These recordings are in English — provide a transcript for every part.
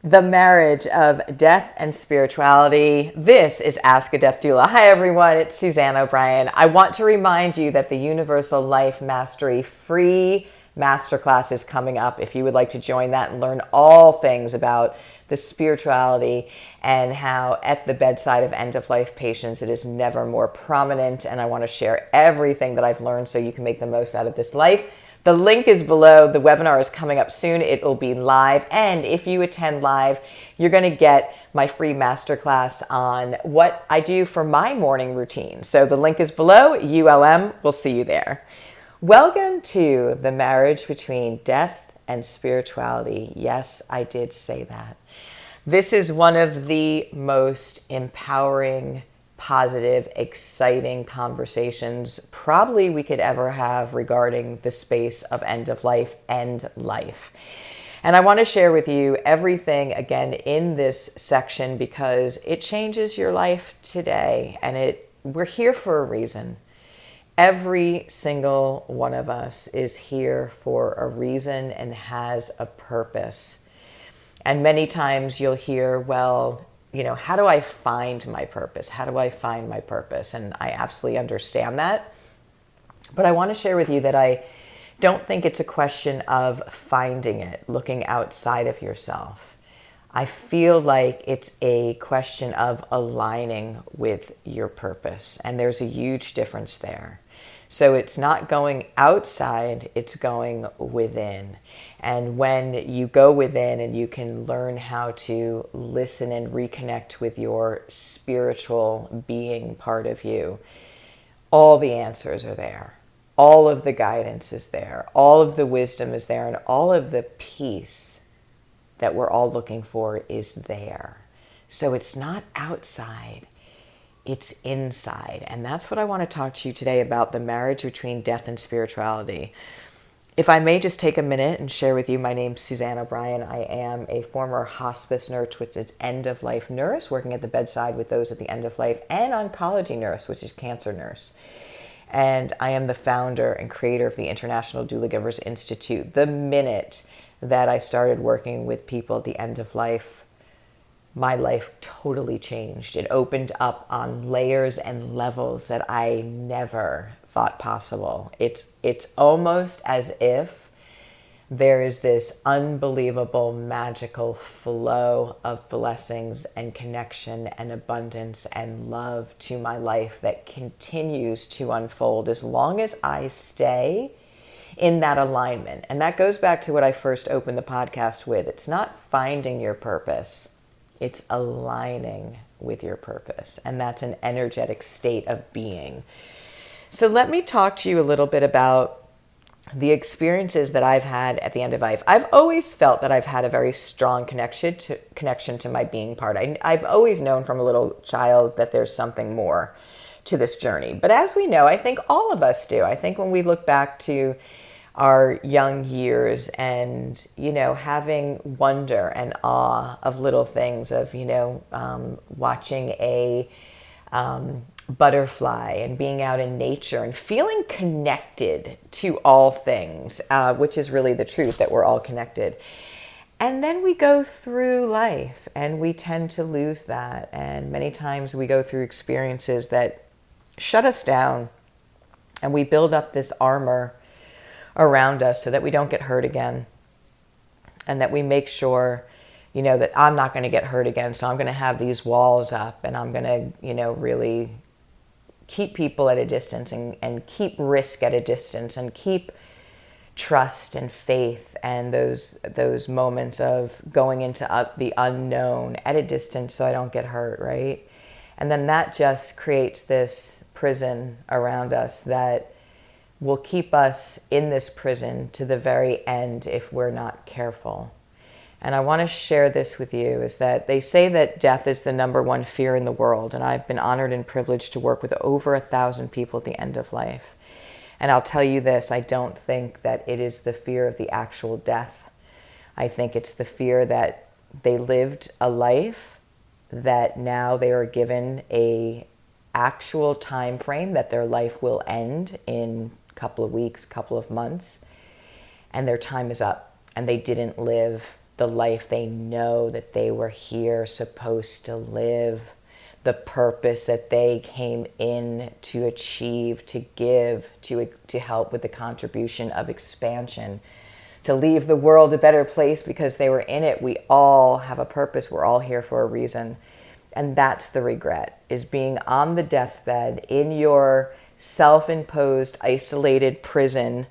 The marriage of death and spirituality. This is Ask a Death Doula. Hi, everyone. It's Suzanne O'Brien. I want to remind you that the Universal Life Mastery free masterclass is coming up. If you would like to join that and learn all things about the spirituality and how at the bedside of end-of-life patients it is never more prominent. And I want to share everything that I've learned so you can make the most out of this life. The link is below. The webinar is coming up soon. It will be live. And if you attend live, you're going to get my free masterclass on what I do for my morning routine. So the link is below, ULM. We'll see you there. Welcome to the marriage between death and spirituality. Yes, I did say that. This is one of the most empowering, positive, exciting conversations probably we could ever have regarding the space of end of life and life. And I want to share with you everything again in this section because it changes your life today, and we're here for a reason. Every single one of us is here for a reason and has a purpose. And many times you'll hear, well, how do I find my purpose? How do I find my purpose? And I absolutely understand that. But I want to share with you that I don't think it's a question of finding it, looking outside of yourself. I feel like it's a question of aligning with your purpose. And there's a huge difference there. So it's not going outside, it's going within. And when you go within and you can learn how to listen and reconnect with your spiritual being part of you, all the answers are there. All of the guidance is there. All of the wisdom is there. And all of the peace that we're all looking for is there. So it's not outside. It's inside. And that's what I want to talk to you today about, the marriage between death and spirituality. If I may just take a minute and share with you, my name's Suzanne O'Brien. I am a former hospice nurse, which is end-of-life nurse, working at the bedside with those at the end of life, and oncology nurse, which is cancer nurse. And I am the founder and creator of the International Doula Givers Institute. The minute that I started working with people at the end of life, my life totally changed. It opened up on layers and levels that I never thought possible. It's almost as if there is this unbelievable magical flow of blessings and connection and abundance and love to my life that continues to unfold as long as I stay in that alignment. And that goes back to what I first opened the podcast with. It's not finding your purpose. It's aligning with your purpose. And that's an energetic state of being. So let me talk to you a little bit about the experiences that I've had at the end of life. I've always felt that I've had a very strong connection to my being part. I've always known from a little child that there's something more to this journey. But as we know, I think all of us do. I think when we look back to our young years and, having wonder and awe of little things, of, watching a butterfly and being out in nature and feeling connected to all things, which is really the truth, that we're all connected. And then we go through life and we tend to lose that. And many times we go through experiences that shut us down, and we build up this armor around us so that we don't get hurt again, and that we make sure, that I'm not going to get hurt again. So I'm going to have these walls up, and I'm going to, really keep people at a distance and keep risk at a distance and keep trust and faith and those moments of going into the unknown at a distance so I don't get hurt, right? And then that just creates this prison around us that will keep us in this prison to the very end if we're not careful. And I want to share this with you, is that they say that death is the number one fear in the world. And I've been honored and privileged to work with over 1,000 people at the end of life. And I'll tell you this, I don't think that it is the fear of the actual death. I think it's the fear that they lived a life that now they are given a actual time frame that their life will end in a couple of weeks, couple of months, and their time is up, and they didn't live the life they know that they were here supposed to live, the purpose that they came in to achieve, to give, to help with the contribution of expansion, to leave the world a better place because they were in it. We all have a purpose. We're all here for a reason. And that's the regret, is being on the deathbed in your self-imposed, isolated prison,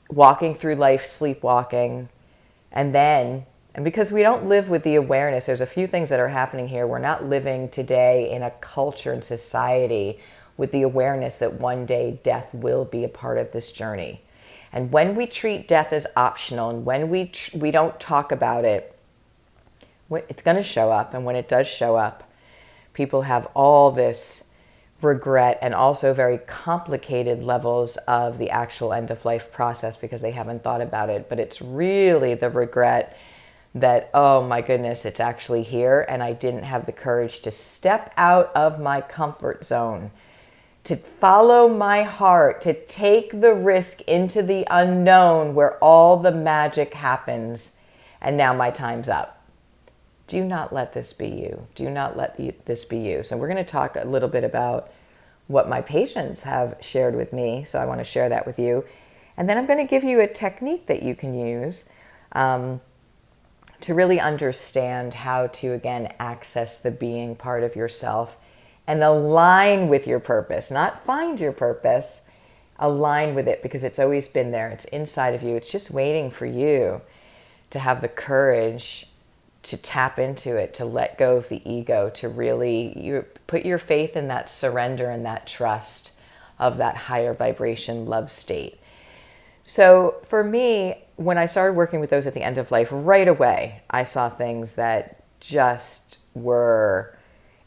walking through life sleepwalking, and because we don't live with the awareness, there's a few things that are happening here. We're not living today in a culture and society with the awareness that one day death will be a part of this journey. And when we treat death as optional, and when we don't talk about it, it's going to show up. And when it does show up, people have all this regret and also very complicated levels of the actual end-of-life process because they haven't thought about it. But it's really the regret that, oh my goodness, it's actually here, and I didn't have the courage to step out of my comfort zone, to follow my heart, to take the risk into the unknown where all the magic happens, and now my time's up. Do not let this be you. Do not let this be you. So we're going to talk a little bit about what my patients have shared with me. So I want to share that with you. And then I'm going to give you a technique that you can use to really understand how to, again, access the being part of yourself and align with your purpose. Not find your purpose, align with it, because it's always been there. It's inside of you. It's just waiting for you to have the courage to tap into it, to let go of the ego, to really put your faith in that surrender and that trust of that higher vibration love state. So for me, when I started working with those at the end of life, right away, I saw things that just were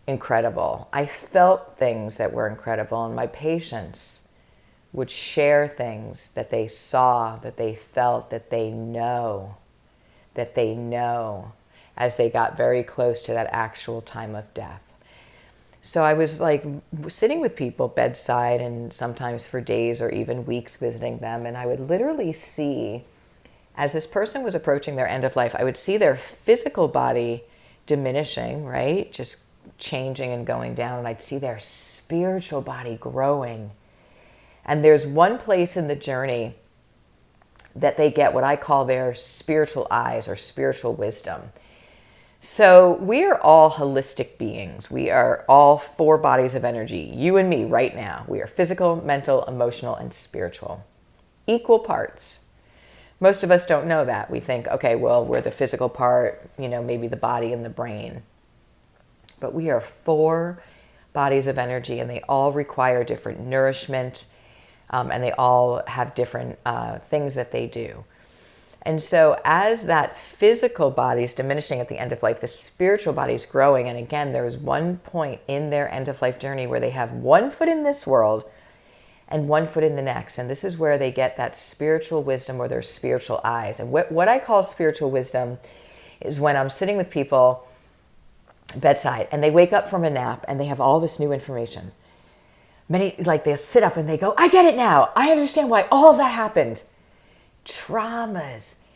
incredible. I felt things that were incredible, and my patients would share things that they saw, that they felt, that they know, as they got very close to that actual time of death. So I was like sitting with people bedside, and sometimes for days or even weeks visiting them, and I would literally see, as this person was approaching their end of life, I would see their physical body diminishing, right? Just changing and going down, and I'd see their spiritual body growing. And there's one place in the journey that they get what I call their spiritual eyes or spiritual wisdom. So we are all holistic beings. We are all 4 bodies of energy. You and me right now. We are physical, mental, emotional, and spiritual. Equal parts. Most of us don't know that. We think, okay, well, we're the physical part, maybe the body and the brain. But we are 4 bodies of energy, and they all require different nourishment, and they all have different things that they do. And so as that physical body is diminishing at the end of life, the spiritual body is growing. And again, there is one point in their end of life journey where they have 1 foot in this world and 1 foot in the next. And this is where they get that spiritual wisdom, or their spiritual eyes. And what I call spiritual wisdom is when I'm sitting with people bedside and they wake up from a nap and they have all this new information. Many, like, they'll sit up and they go, I get it now. I understand why all of that happened. Traumas,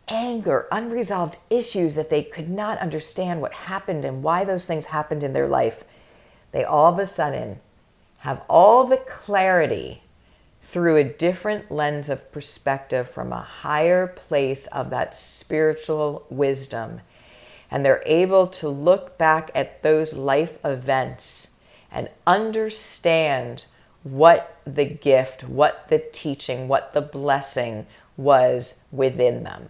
anger, unresolved issues that they could not understand what happened and why those things happened in their life. They all of a sudden have all the clarity through a different lens of perspective from a higher place of that spiritual wisdom. And they're able to look back at those life events and understand what the gift, what the teaching, what the blessing was within them.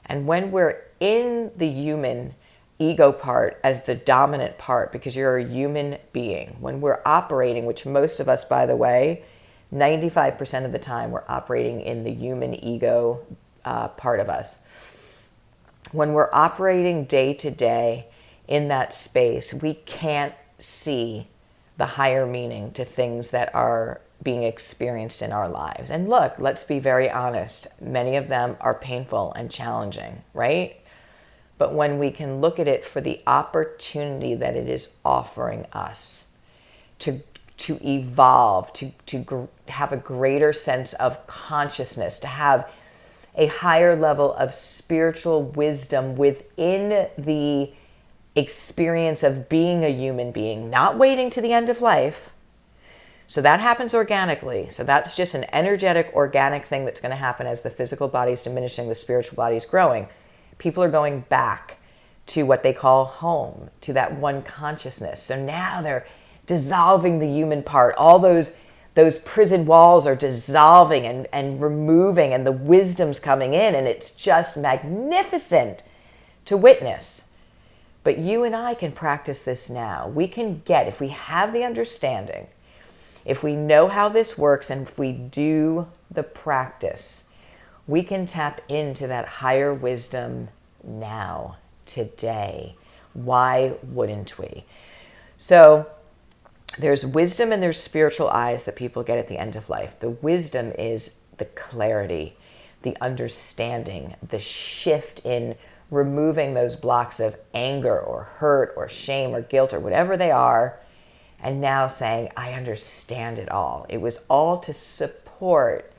And when we're in the human ego part as the dominant part, because you're a human being, when we're operating, which most of us, by the way, 95% of the time, we're operating in the human ego part of us. When we're operating day to day in that space, we can't see the higher meaning to things that are being experienced in our lives. And look, let's be very honest. Many of them are painful and challenging, right? But when we can look at it for the opportunity that it is offering us to evolve, to have a greater sense of consciousness, to have a higher level of spiritual wisdom within the experience of being a human being, not waiting to the end of life. So that happens organically. So that's just an energetic, organic thing that's going to happen as the physical body is diminishing, the spiritual body is growing. People are going back to what they call home, to that one consciousness. So now they're dissolving the human part. All those prison walls are dissolving and removing, and the wisdom's coming in, and it's just magnificent to witness. But you and I can practice this now. We can get, if we have the understanding, if we know how this works, and if we do the practice, we can tap into that higher wisdom now, today. Why wouldn't we? So there's wisdom and there's spiritual eyes that people get at the end of life. The wisdom is the clarity, the understanding, the shift in removing those blocks of anger or hurt or shame or guilt or whatever they are, and now saying, I understand it all. It was all to support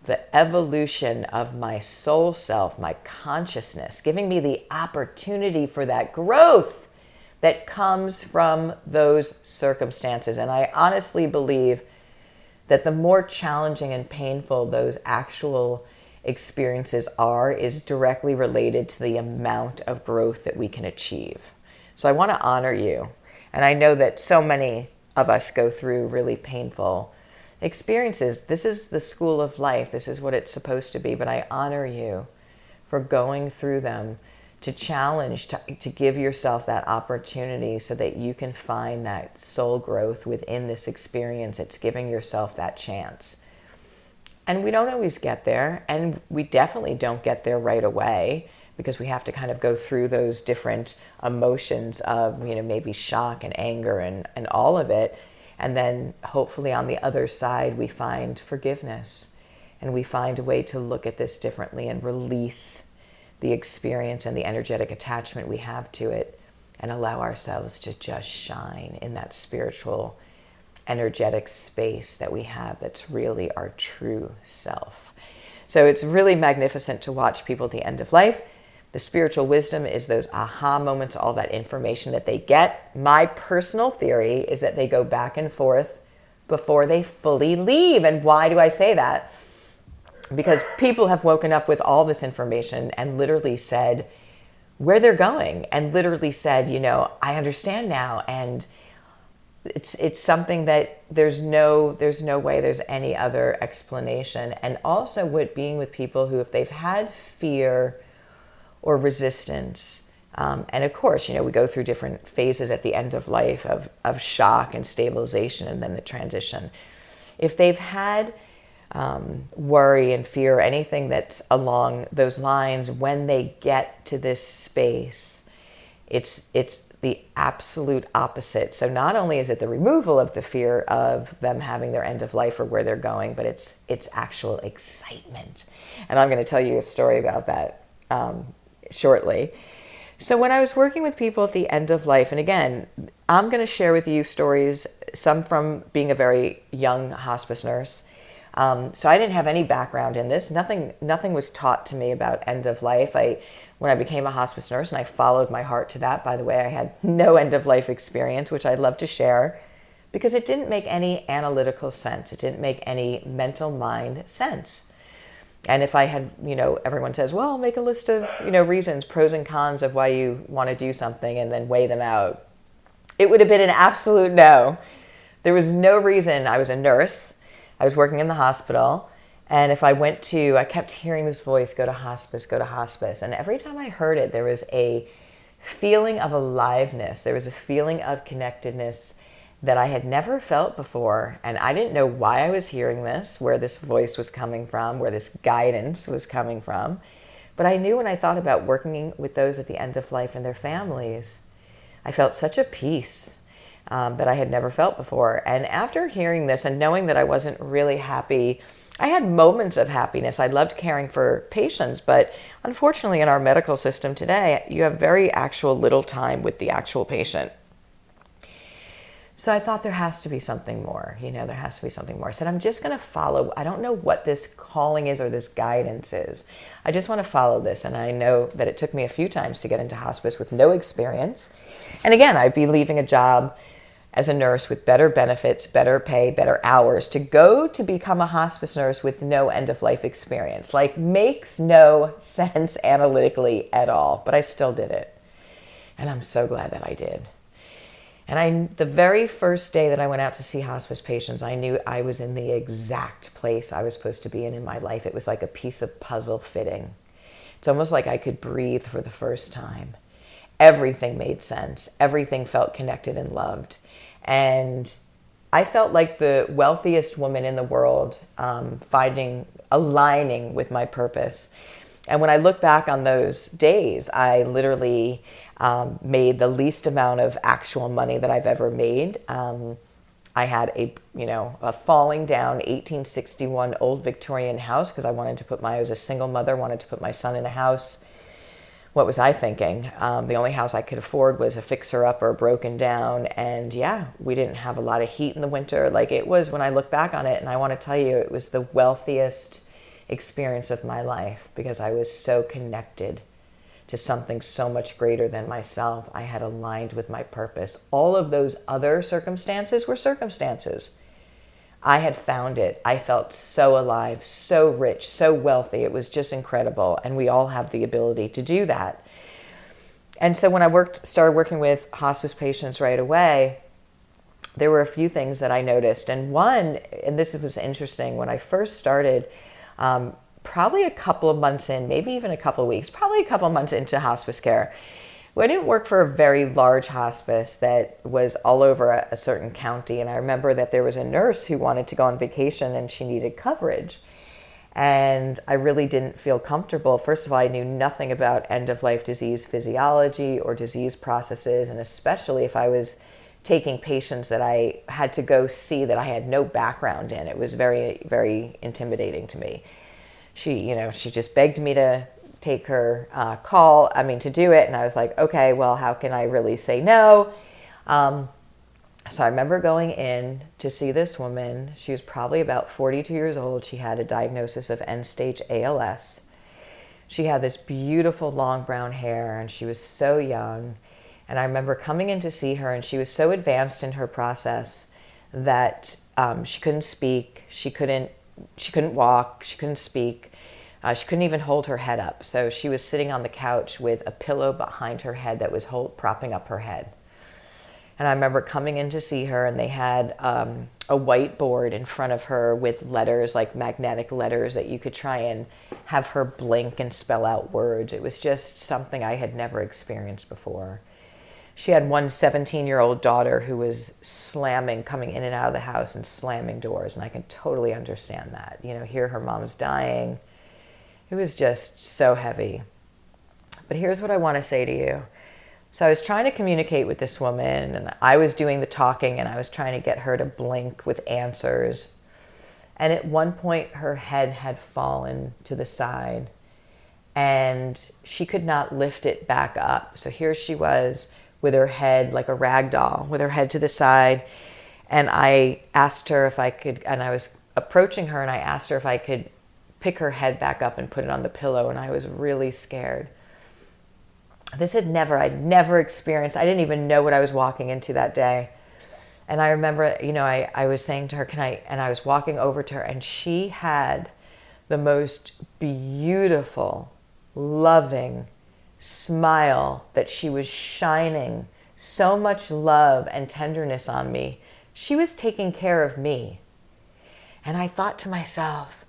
the evolution of my soul self, my consciousness, giving me the opportunity for that growth that comes from those circumstances. And I honestly believe that the more challenging and painful those actual experiences are is directly related to the amount of growth that we can achieve. So I want to honor you. And I know that so many of us go through really painful experiences. This is the school of life. This is what it's supposed to be. But I honor you for going through them, to challenge, to give yourself that opportunity so that you can find that soul growth within this experience. It's giving yourself that chance. And we don't always get there. And we definitely don't get there right away, because we have to kind of go through those different emotions of, maybe shock and anger and all of it. And then hopefully on the other side, we find forgiveness, and we find a way to look at this differently and release the experience and the energetic attachment we have to it, and allow ourselves to just shine in that spiritual, energetic space that we have that's really our true self. So it's really magnificent to watch people at the end of life. The spiritual wisdom is those aha moments, all that information that they get. My personal theory is that they go back and forth before they fully leave. And why do I say that? Because people have woken up with all this information and literally said where they're going, and literally said, I understand now. And it's something that there's no way there's any other explanation. And also being with people who, if they've had fear or resistance, and of course, we go through different phases at the end of life of shock and stabilization, and then the transition. If they've had worry and fear, or anything that's along those lines, when they get to this space, it's the absolute opposite. So not only is it the removal of the fear of them having their end of life or where they're going, but it's actual excitement. And I'm going to tell you a story about that shortly. So when I was working with people at the end of life, and again, I'm going to share with you stories, some from being a very young hospice nurse. So I didn't have any background in this. Nothing was taught to me about end of life. When I became a hospice nurse, and I followed my heart to that, by the way, I had no end of life experience, which I'd love to share, because it didn't make any analytical sense. It didn't make any mental mind sense. And if I had, everyone says, well, make a list of, reasons, pros and cons of why you want to do something, and then weigh them out, it would have been an absolute no. There was no reason. I was a nurse. I was working in the hospital. And if I kept hearing this voice, go to hospice, go to hospice. And every time I heard it, there was a feeling of aliveness. There was a feeling of connectedness that I had never felt before. And I didn't know why I was hearing this, where this voice was coming from, where this guidance was coming from. But I knew when I thought about working with those at the end of life and their families, I felt such a peace that I had never felt before. And after hearing this and knowing that I wasn't really happy, I had moments of happiness. I loved caring for patients, but unfortunately in our medical system today, you have very little time with the actual patient. So I thought there has to be something more, there has to be something more. I said, I'm just going to follow. I don't know what this calling is or this guidance is. I just want to follow this. And I know that it took me a few times to get into hospice with no experience. And again, I'd be leaving a job as a nurse with better benefits, better pay, better hours to go to become a hospice nurse with no end-of-life experience. Like, makes no sense analytically at all, but I still did it. And I'm so glad that I did. And the very first day that I went out to see hospice patients, I knew I was in the exact place I was supposed to be in my life. It was like a piece of puzzle fitting. It's almost like I could breathe for the first time. Everything made sense. Everything felt connected and loved. And I felt like the wealthiest woman in the world, aligning with my purpose. And when I look back on those days, I literally made the least amount of actual money that I've ever made. I had a falling down 1861 old Victorian house because I was a single mother, wanted to put my son in a house. What was I thinking? The only house I could afford was a fixer-upper, broken down. And yeah, we didn't have a lot of heat in the winter. Like, it was, when I look back on it, and I want to tell you, it was the wealthiest experience of my life because I was so connected to something so much greater than myself. I had aligned with my purpose. All of those other circumstances were circumstances. I had found it. I felt so alive, so rich, so wealthy. It was just incredible. And we all have the ability to do that. And so when I started working with hospice patients right away, there were a few things that I noticed. And one, and this was interesting, when I first started, probably a couple of months in, maybe even a couple of weeks, probably a couple of months into hospice care. I didn't work for a very large hospice that was all over a certain county. And I remember that there was a nurse who wanted to go on vacation and she needed coverage. And I really didn't feel comfortable. First of all, I knew nothing about end-of-life disease physiology or disease processes. And especially if I was taking patients that I had to go see that I had no background in, it was very, very intimidating to me. She just begged me to take her to do it. And I was like, okay, well, how can I really say no? So I remember going in to see this woman. She was probably about 42 years old. She had a diagnosis of end-stage ALS. She had this beautiful long brown hair and she was so young. And I remember coming in to see her and she was so advanced in her process that she couldn't speak, she couldn't walk, she couldn't speak. She couldn't even hold her head up. So she was sitting on the couch with a pillow behind her head that was propping up her head. And I remember coming in to see her and they had a whiteboard in front of her with letters, like magnetic letters that you could try and have her blink and spell out words. It was just something I had never experienced before. She had one 17-year-old daughter who was coming in and out of the house and slamming doors. And I can totally understand that. Here her mom's dying. It was just so heavy. But here's what I want to say to you. So I was trying to communicate with this woman and I was doing the talking and I was trying to get her to blink with answers. And at one point her head had fallen to the side and she could not lift it back up. So here she was with her head like a rag doll, with her head to the side. And I asked her if I could, and I was approaching her and I asked her if I could pick her head back up and put it on the pillow. And I was really scared. I'd never experienced, I didn't even know what I was walking into that day. And I remember, I was saying to her, and I was walking over to her and she had the most beautiful, loving smile that she was shining so much love and tenderness on me. She was taking care of me. And I thought to myself,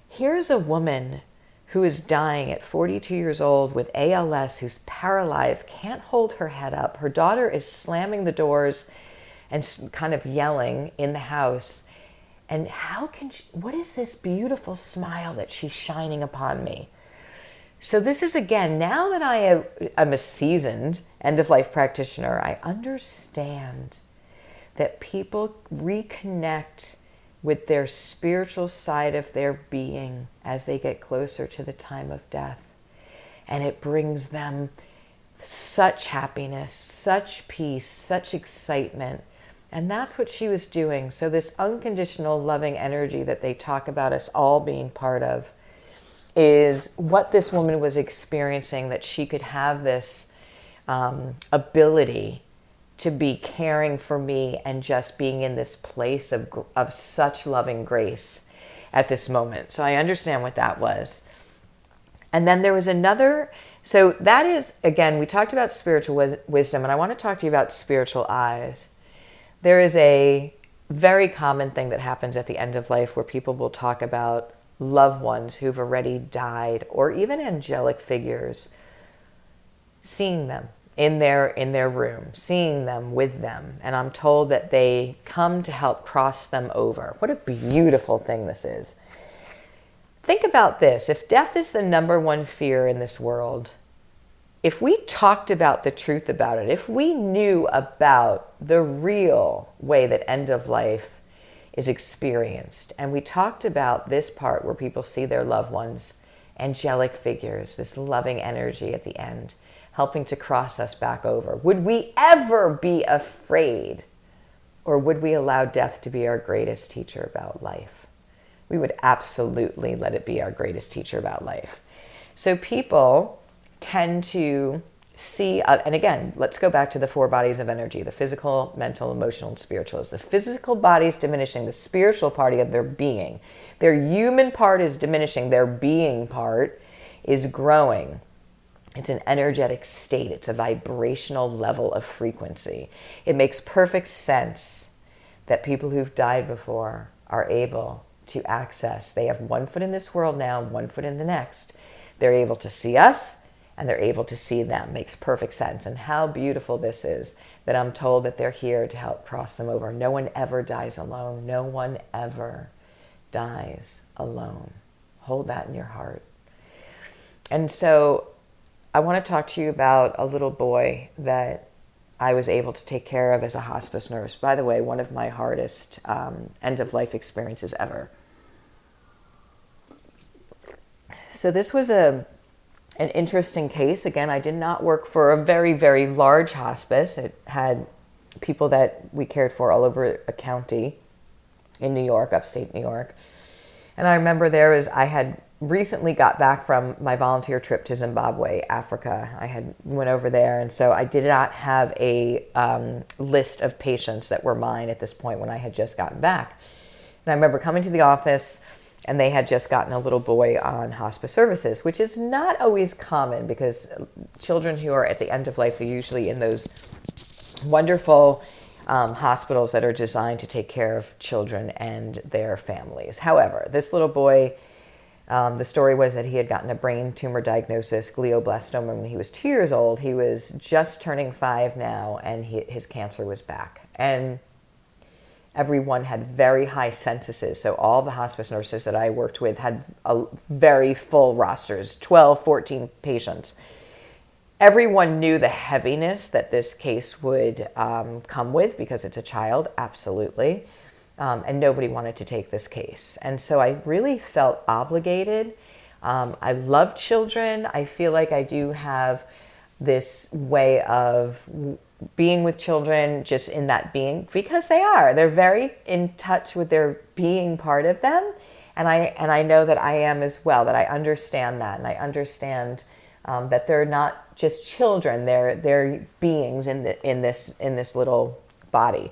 here's a woman who is dying at 42 years old with ALS, who's paralyzed, can't hold her head up. Her daughter is slamming the doors and kind of yelling in the house. And what is this beautiful smile that she's shining upon me? So this is, again, now that I'm a seasoned end-of-life practitioner, I understand that people reconnect with their spiritual side of their being as they get closer to the time of death. And it brings them such happiness, such peace, such excitement. And that's what she was doing. So this unconditional loving energy that they talk about us all being part of is what this woman was experiencing, that she could have this ability to be caring for me and just being in this place of such loving grace at this moment. So I understand what that was. And then there was another, so that is, again, we talked about spiritual wisdom, and I want to talk to you about spiritual eyes. There is a very common thing that happens at the end of life where people will talk about loved ones who've already died, or even angelic figures, seeing them in their room, seeing them with them. And I'm told that they come to help cross them over. What a beautiful thing this is. Think about this. If death is the number one fear in this world, if we talked about the truth about it, if we knew about the real way that end of life is experienced, and we talked about this part where people see their loved ones, angelic figures, this loving energy at the end, helping to cross us back over, would we ever be afraid? Or would we allow death to be our greatest teacher about life? We would absolutely let it be our greatest teacher about life. So people tend to see, and again, let's go back to the 4 bodies of energy, the physical, mental, emotional, and spiritual. Is the physical body is diminishing, the spiritual part of their being. Their human part is diminishing, their being part is growing. It's an energetic state. It's a vibrational level of frequency. It makes perfect sense that people who've died before are able to access. They have one foot in this world now, one foot in the next. They're able to see us and they're able to see them. Makes perfect sense. And how beautiful this is that I'm told that they're here to help cross them over. No one ever dies alone. No one ever dies alone. Hold that in your heart. And so I want to talk to you about a little boy that I was able to take care of as a hospice nurse. By the way, one of my hardest end-of-life experiences ever. So this was an interesting case. Again, I did not work for a very, very large hospice. It had people that we cared for all over a county in New York, upstate New York. And I remember I had recently got back from my volunteer trip to Zimbabwe, Africa. I had went over there, and so I did not have a list of patients that were mine at this point when I had just gotten back. And I remember coming to the office, and they had just gotten a little boy on hospice services, which is not always common because children who are at the end of life are usually in those wonderful hospitals that are designed to take care of children and their families. However, this little boy, the story was that he had gotten a brain tumor diagnosis, glioblastoma, when he was 2 years old. He was just turning 5 now, and his cancer was back. And everyone had very high censuses. So all the hospice nurses that I worked with had a very full rosters, 12, 14 patients. Everyone knew the heaviness that this case would come with because it's a child, absolutely. And nobody wanted to take this case. And so I really felt obligated. I love children. I feel like I do have this way of being with children, just in that being, because they're very in touch with their being part of them. And I know that I am as well, that I understand that. And I understand that they're not just children, they're beings in this little body.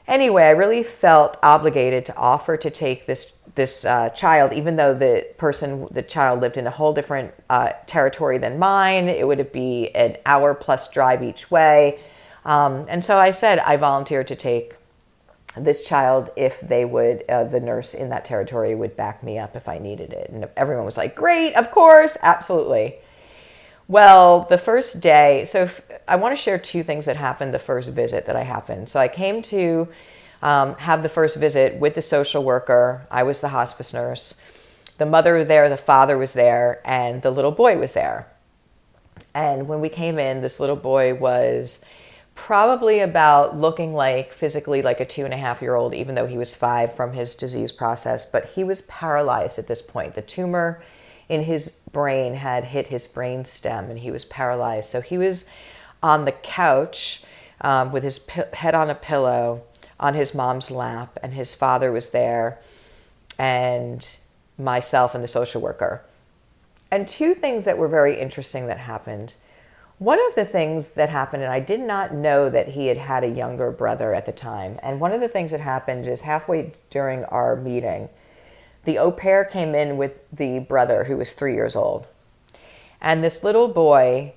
Anyway, I really felt obligated to offer to take this child, even though the child lived in a whole different territory than mine. It would be an hour plus drive each way. And so I said I volunteered to take this child if they would, the nurse in that territory would back me up if I needed it. And everyone was like, great, of course, absolutely. Well, the first day, I want to share 2 things that happened the first visit that I happened. So I came to have the first visit with the social worker. I was the hospice nurse. The mother was there, the father was there, and the little boy was there. And when we came in, this little boy was probably about looking like physically like a 2.5-year-old, even though he was 5 from his disease process, but he was paralyzed at this point. The tumor in his brain had hit his brain stem and he was paralyzed. So he was on the couch with his head on a pillow, on his mom's lap, and his father was there, and myself and the social worker. And two things that were very interesting that happened. One of the things that happened, and I did not know that he had had a younger brother at the time, and one of the things that happened is halfway during our meeting, the au pair came in with the brother who was 3 years old. And this little boy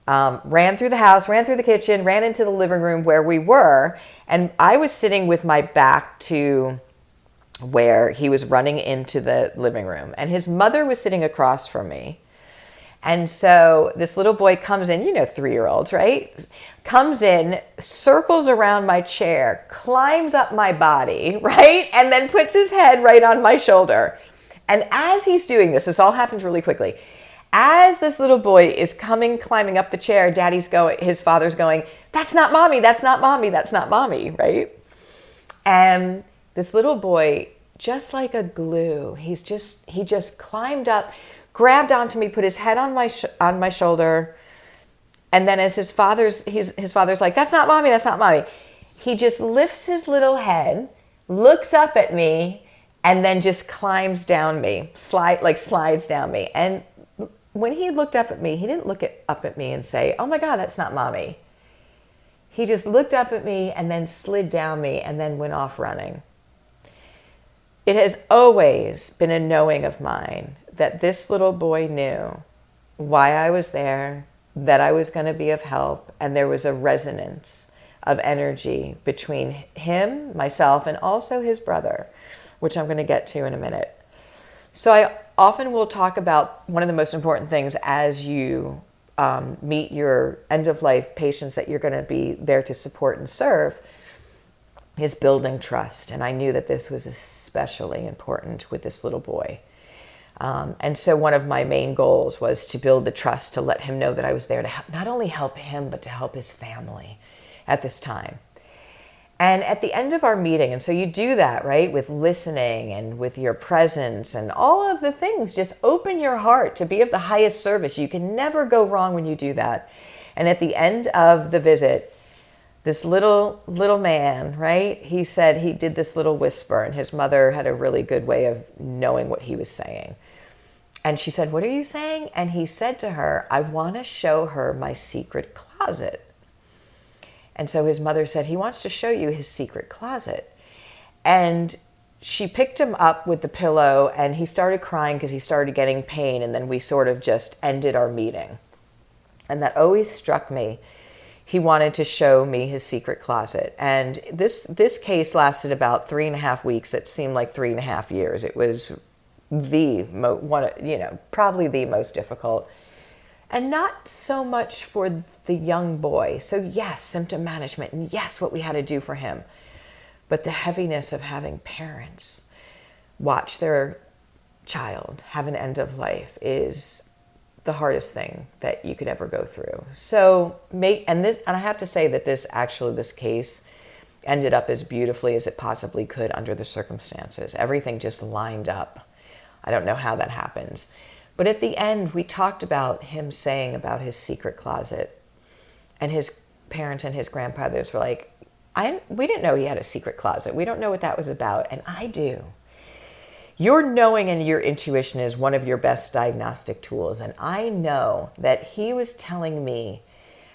ran through the house, ran through the kitchen, ran into the living room where we were, and I was sitting with my back to where he was running into the living room, and his mother was sitting across from me. And so this little boy comes in, 3-year-olds, right? Comes in, circles around my chair, climbs up my body, right? And then puts his head right on my shoulder. And as he's doing this all happens really quickly. As this little boy is climbing up the chair, his father's going, "That's not mommy, that's not mommy, that's not mommy," right? And this little boy, just like a glue, he just climbed up, grabbed onto me, put his head on my shoulder, and then as his father's like, "That's not mommy, that's not mommy," he just lifts his little head, looks up at me, and then just climbs down me, slides down me. And when he looked up at me, he didn't look up at me and say, "Oh my God, that's not mommy." He just looked up at me and then slid down me and then went off running. It has always been a knowing of mine that this little boy knew why I was there, that I was going to be of help, and there was a resonance of energy between him, myself, and also his brother, which I'm going to get to in a minute. So I often will talk about one of the most important things as you meet your end-of-life patients that you're going to be there to support and serve is building trust. And I knew that this was especially important with this little boy. And so one of my main goals was to build the trust, to let him know that I was there to not only help him, but to help his family at this time. And at the end of our meeting, and so you do that, right, with listening and with your presence and all of the things, just open your heart to be of the highest service. You can never go wrong when you do that. And at the end of the visit, this little man, right, he said he did this little whisper, and his mother had a really good way of knowing what he was saying. And she said, "What are you saying?" And he said to her, "I want to show her my secret closet." And so his mother said, "He wants to show you his secret closet." And she picked him up with the pillow, and he started crying because he started getting pain. And then we sort of just ended our meeting. And that always struck me. He wanted to show me his secret closet. And this case lasted about 3.5 weeks. It seemed like 3.5 years. It was probably the most difficult. And not so much for the young boy. So yes, symptom management, and yes, what we had to do for him. But the heaviness of having parents watch their child have an end of life is the hardest thing that you could ever go through. So and I have to say that this case ended up as beautifully as it possibly could under the circumstances. Everything just lined up. I don't know how that happens. But at the end, we talked about him saying about his secret closet. And his parents and his grandfathers were like, we didn't know he had a secret closet. We don't know what that was about. And I do. Your knowing and your intuition is one of your best diagnostic tools. And I know that he was telling me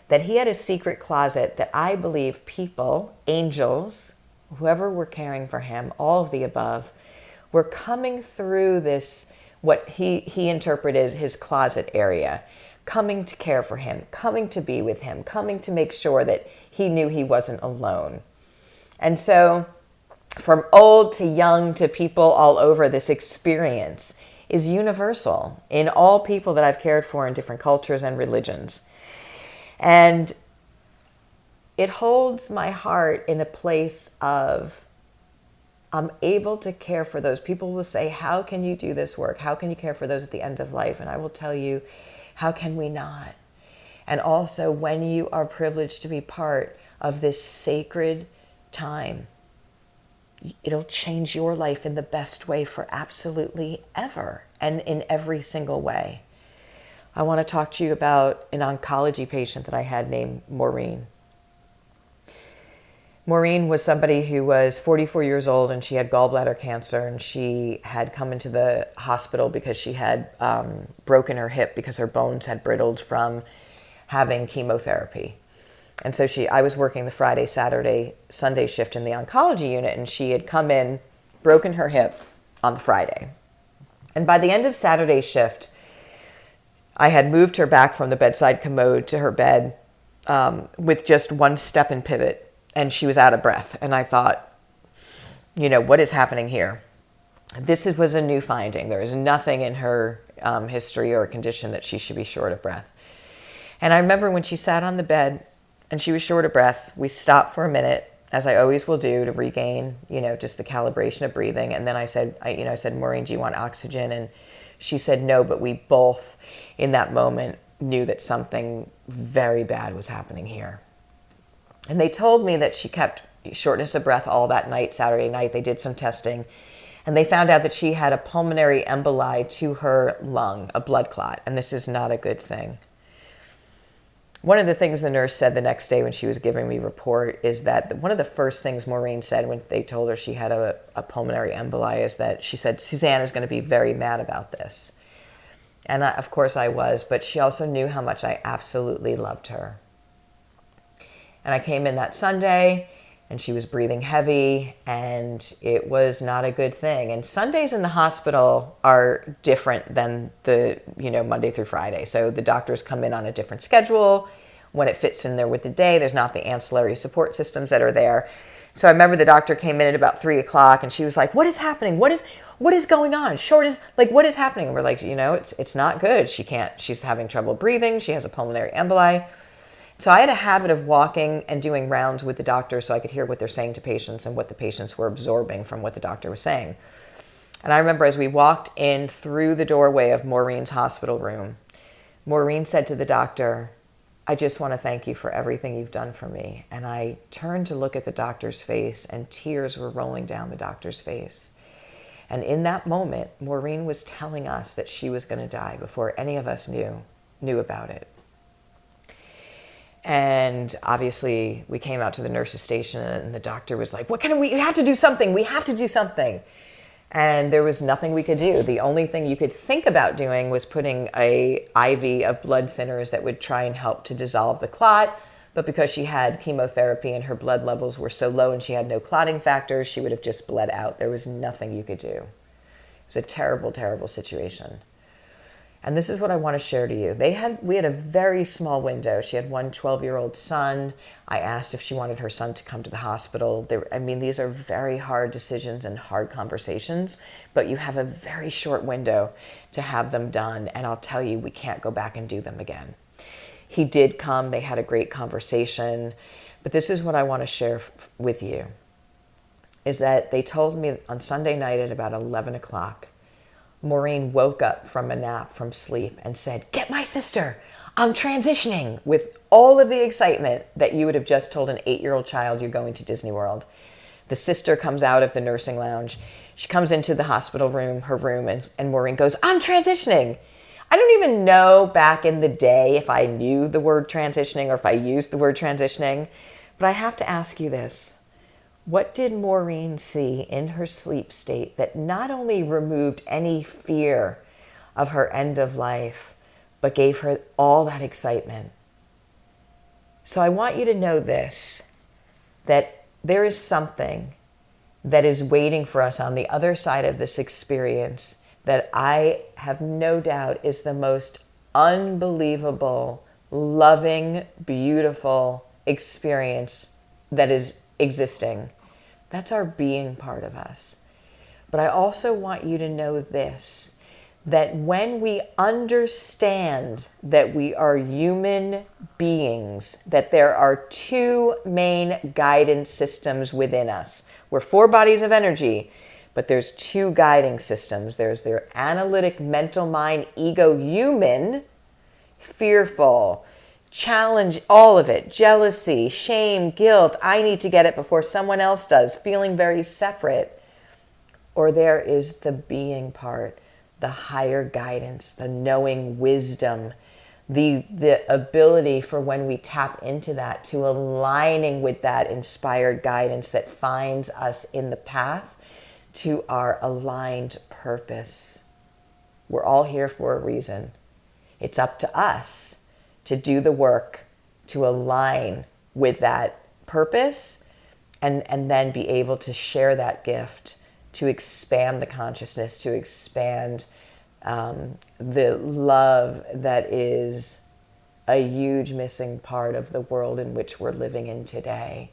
that he had a secret closet that I believe people, angels, whoever were caring for him, all of the above, were coming through this, what he interpreted his closet area, coming to care for him, coming to be with him, coming to make sure that he knew he wasn't alone. And so from old to young to people all over, this experience is universal in all people that I've cared for in different cultures and religions. And it holds my heart in a place of I'm able to care for those. People will say, "How can you do this work? How can you care for those at the end of life?" And I will tell you, how can we not? And also, when you are privileged to be part of this sacred time, it'll change your life in the best way for absolutely ever and in every single way. I want to talk to you about an oncology patient that I had named Maureen. Maureen was somebody who was 44 years old, and she had gallbladder cancer, and she had come into the hospital because she had broken her hip because her bones had brittled from having chemotherapy. And so I was working the Friday, Saturday, Sunday shift in the oncology unit, and she had come in, broken her hip on the Friday. And by the end of Saturday's shift, I had moved her back from the bedside commode to her bed with just one step and pivot. And she was out of breath. And I thought, what is happening here? Was a new finding. There is nothing in her history or condition that she should be short of breath. And I remember when she sat on the bed and she was short of breath, we stopped for a minute, as I always will do, to regain, just the calibration of breathing. And then I said, Maureen, do you want oxygen? And she said no, but we both, in that moment, knew that something very bad was happening here. And they told me that she kept shortness of breath all that night, Saturday night. They did some testing, and they found out that she had a pulmonary emboli to her lung, a blood clot, and this is not a good thing. One of the things the nurse said the next day when she was giving me a report is that one of the first things Maureen said when they told her she had a pulmonary emboli is that she said, Suzanne is going to be very mad about this. And of course I was, but she also knew how much I absolutely loved her. And I came in that Sunday, and she was breathing heavy, and it was not a good thing. And Sundays in the hospital are different than the, Monday through Friday. So the doctors come in on a different schedule. When it fits in there with the day, there's not the ancillary support systems that are there. So I remember the doctor came in at about 3 o'clock, and she was like, what is happening? What is going on? What is happening? And we're like, it's not good. She's having trouble breathing. She has a pulmonary emboli. So I had a habit of walking and doing rounds with the doctor so I could hear what they're saying to patients and what the patients were absorbing from what the doctor was saying. And I remember as we walked in through the doorway of Maureen's hospital room, Maureen said to the doctor, I just want to thank you for everything you've done for me. And I turned to look at the doctor's face, and tears were rolling down the doctor's face. And in that moment, Maureen was telling us that she was going to die before any of us knew about it. And obviously we came out to the nurse's station, and the doctor was like, we have to do something. We have to do something. And there was nothing we could do. The only thing you could think about doing was putting a IV of blood thinners that would try and help to dissolve the clot. But because she had chemotherapy and her blood levels were so low and she had no clotting factors, she would have just bled out. There was nothing you could do. It was a terrible, terrible situation. And this is what I want to share to you. We had a very small window. She had one 12-year-old son. I asked if she wanted her son to come to the hospital. These are very hard decisions and hard conversations, but you have a very short window to have them done. And I'll tell you, we can't go back and do them again. He did come. They had a great conversation. But this is what I want to share with you, is that they told me on Sunday night at about 11 o'clock, Maureen woke up from a nap from sleep and said, get my sister, I'm transitioning, with all of the excitement that you would have just told an 8-year-old child you're going to Disney World. The sister comes out of the nursing lounge. She comes into the hospital room, her room, and Maureen goes, I'm transitioning. I don't even know back in the day if I knew the word transitioning or if I used the word transitioning, but I have to ask you this. What did Maureen see in her sleep state that not only removed any fear of her end of life, but gave her all that excitement? So I want you to know this, that there is something that is waiting for us on the other side of this experience that I have no doubt is the most unbelievable, loving, beautiful experience that is existing. That's our being part of us. But I also want you to know this, that when we understand that we are human beings, that there are two main guidance systems within us. We're 4 bodies of energy, but there's 2 guiding systems. There's their analytic mental mind, ego, human, fearful, challenge, all of it, jealousy, shame, guilt, I need to get it before someone else does, feeling very separate. Or there is the being part, the higher guidance, the knowing wisdom, the ability for when we tap into that to aligning with that inspired guidance that finds us in the path to our aligned purpose. We're all here for a reason. It's up to us to do the work to align with that purpose and then be able to share that gift, to expand the consciousness, to expand the love that is a huge missing part of the world in which we're living in today.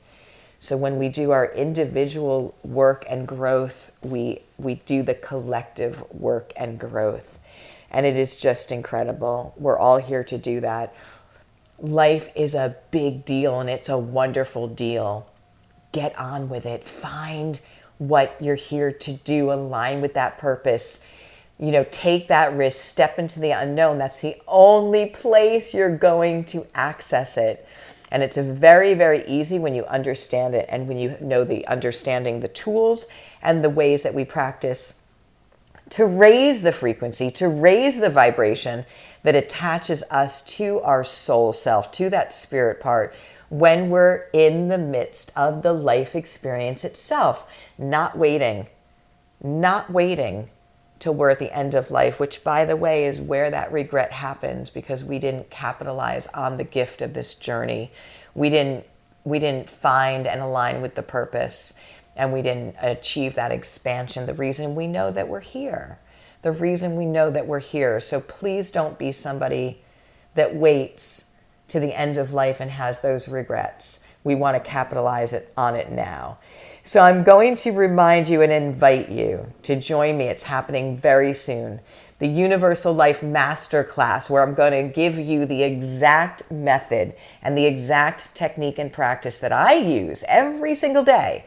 So when we do our individual work and growth, we do the collective work and growth. And it is just incredible. We're all here to do that. Life is a big deal and it's a wonderful deal. Get on with it. Find what you're here to do. Align with that purpose. You know, take that risk. Step into the unknown. That's the only place you're going to access it. And it's very, very easy when you understand it and when you know understanding the tools and the ways that we practice to raise the frequency, to raise the vibration that attaches us to our soul self, to that spirit part, when we're in the midst of the life experience itself, not waiting till we're at the end of life, which, by the way, is where that regret happens because we didn't capitalize on the gift of this journey. We didn't find and align with the purpose, and we didn't achieve that expansion. The reason we know that we're here. The reason we know that we're here. So please don't be somebody that waits to the end of life and has those regrets. We want to capitalize on it now. So I'm going to remind you and invite you to join me. It's happening very soon. The Universal Life Masterclass, where I'm going to give you the exact method and the exact technique and practice that I use every single day.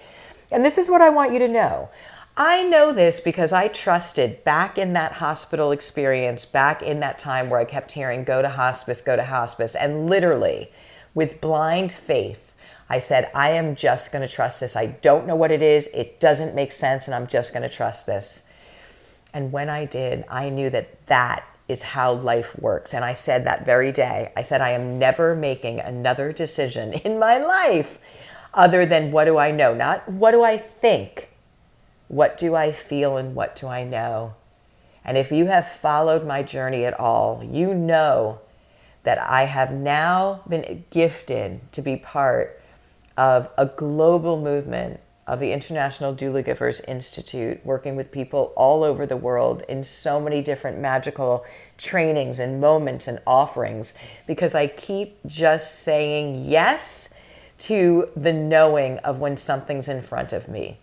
And this is what I want you to know. I know this because I trusted back in that hospital experience, back in that time where I kept hearing, go to hospice, and literally with blind faith, I said, I am just going to trust this. I don't know what it is. It doesn't make sense, and I'm just going to trust this. And when I did, I knew that that is how life works. And I said that very day, I said, I am never making another decision in my life other than what do I know? Not what do I think? What do I feel and what do I know? And if you have followed my journey at all, you know that I have now been gifted to be part of a global movement of the International Doula Givers Institute, working with people all over the world in so many different magical trainings and moments and offerings, because I keep just saying yes to the knowing of when something's in front of me.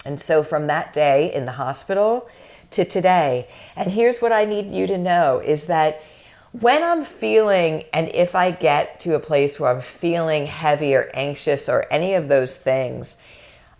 And so from that day in the hospital to today, and here's what I need you to know is that when I'm feeling, and if I get to a place where I'm feeling heavy or anxious or any of those things,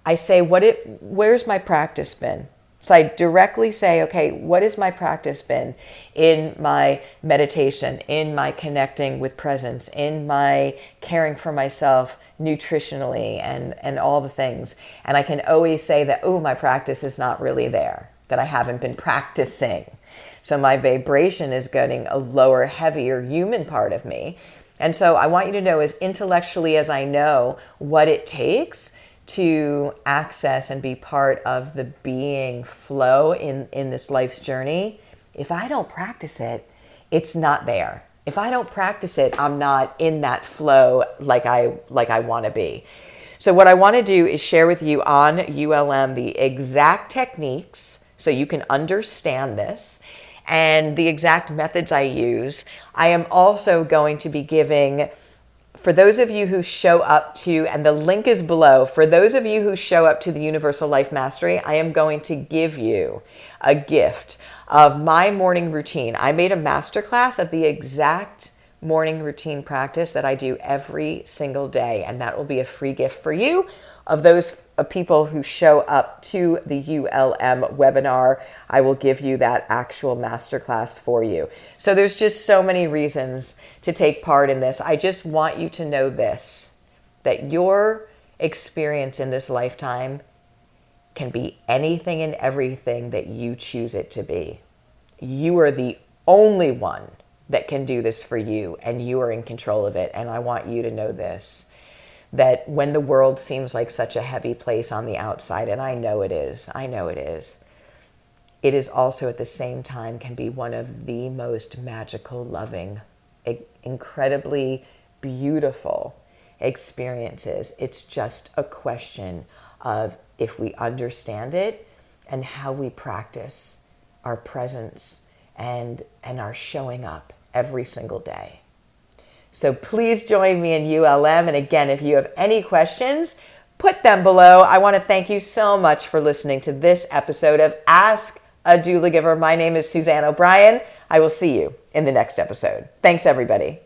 I say, where's my practice been? So I directly say, okay, what has my practice been in my meditation, in my connecting with presence, in my caring for myself nutritionally and all the things. And I can always say that, oh, my practice is not really there, that I haven't been practicing. So my vibration is getting a lower, heavier human part of me. And so I want you to know, as intellectually as I know what it takes to access and be part of the being flow in this life's journey, if I don't practice it, it's not there. If I don't practice it, I'm not in that flow like I want to be. So what I want to do is share with you on ULM the exact techniques so you can understand this, and the exact methods I use. I am also going to be giving, for those of you who show up to, and the link is below, for those of you who show up to the Universal Life Mastery, I am going to give you a gift of my morning routine. I made a masterclass of the exact morning routine practice that I do every single day, and that will be a free gift for you. Of those people who show up to the ULM webinar, I will give you that actual masterclass for you. So there's just so many reasons to take part in this. I just want you to know this, that your experience in this lifetime can be anything and everything that you choose it to be. You are the only one that can do this for you, and you are in control of it. And I want you to know this, that when the world seems like such a heavy place on the outside, and I know it is, it is also at the same time can be one of the most magical, loving, incredibly beautiful experiences. It's just a question of if we understand it and how we practice our presence and our showing up every single day. So please join me in ULM. And again, if you have any questions, put them below. I want to thank you so much for listening to this episode of Ask a Doula Giver. My name is Suzanne O'Brien. I will see you in the next episode. Thanks, everybody.